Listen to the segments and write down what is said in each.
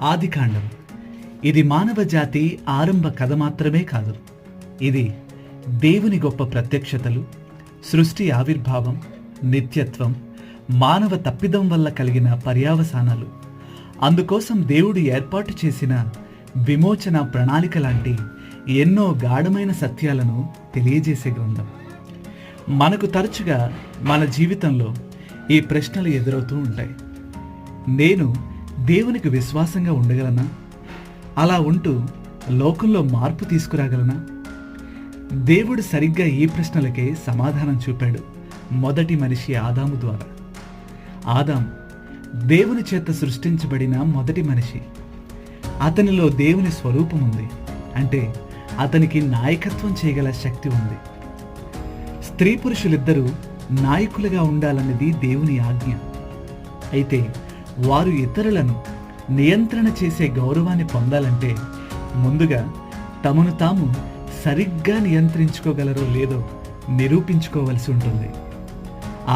ఆదికాండం ఇది మానవ జాతి ఆరంభ కథ మాత్రమే కాదు. ఇది దేవుని గొప్ప ప్రత్యక్షతలు, సృష్టి ఆవిర్భావం, నిత్యత్వం, మానవ తప్పిదం వల్ల కలిగిన పర్యావసానాలు, అందుకోసం దేవుడు ఏర్పాటు చేసిన విమోచన ప్రణాళిక లాంటి ఎన్నో గాఢమైన సత్యాలను తెలియజేసే గ్రంథం. మనకు తరచుగా మన జీవితంలో ఈ ప్రశ్నలు ఎదురవుతూ ఉంటాయి. నేను దేవునికి విశ్వాసంగా ఉండగలనా? అలా ఉంటూ లోకంలో మార్పు తీసుకురాగలనా? దేవుడు సరిగ్గా ఈ ప్రశ్నలకే సమాధానం చూపాడు మొదటి మనిషి ఆదాము ద్వారా. ఆదాం దేవుని చేత సృష్టించబడిన మొదటి మనిషి. అతనిలో దేవుని స్వరూపం ఉంది, అంటే అతనికి నాయకత్వం చేయగల శక్తి ఉంది. స్త్రీ పురుషులిద్దరూ నాయకులుగా ఉండాలన్నది దేవుని ఆజ్ఞ. అయితే వారు ఇతరులను నియంత్రణ చేసే గౌరవాన్ని పొందాలంటే ముందుగా తమను తాము సరిగ్గా నియంత్రించుకోగలరో లేదో నిరూపించుకోవలసి ఉంటుంది.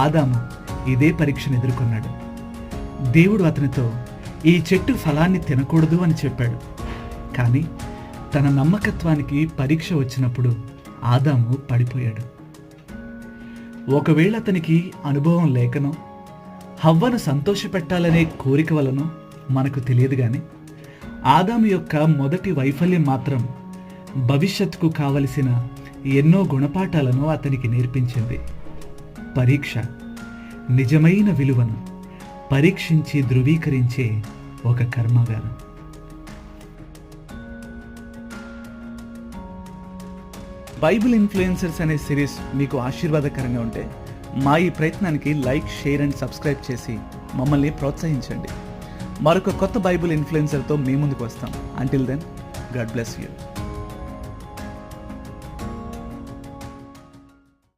ఆదాము ఇదే పరీక్షను ఎదుర్కొన్నాడు. దేవుడు అతనితో ఈ చెట్టు ఫలాన్ని తినకూడదు అని చెప్పాడు. కానీ తన నమ్మకత్వానికి పరీక్ష వచ్చినప్పుడు ఆదాము పడిపోయాడు. ఒకవేళ అతనికి అనుభవం లేకనో, హవ్వను సంతోషపెట్టాలనే కోరిక వలనో మనకు తెలియదు. కానీ ఆదాము యొక్క మొదటి వైఫల్యం మాత్రం భవిష్యత్తుకు కావలసిన ఎన్నో గుణపాఠాలను అతనికి నేర్పించింది. పరీక్ష నిజమైన విలువను పరీక్షించి ధృవీకరించే ఒక కర్మాగారం. బైబిల్ ఇన్ఫ్లుయెన్సర్స్ అనే సిరీస్ మీకు ఆశీర్వాదకరంగా ఉంటే మా ఈ ప్రయత్నానికి లైక్, షేర్ అండ్ సబ్స్క్రైబ్ చేసి మమ్మల్ని ప్రోత్సహించండి. మరొక కొత్త బైబిల్ ఇన్ఫ్లుయెన్సర్తో మీ ముందుకు వస్తాం. Until then, God bless you.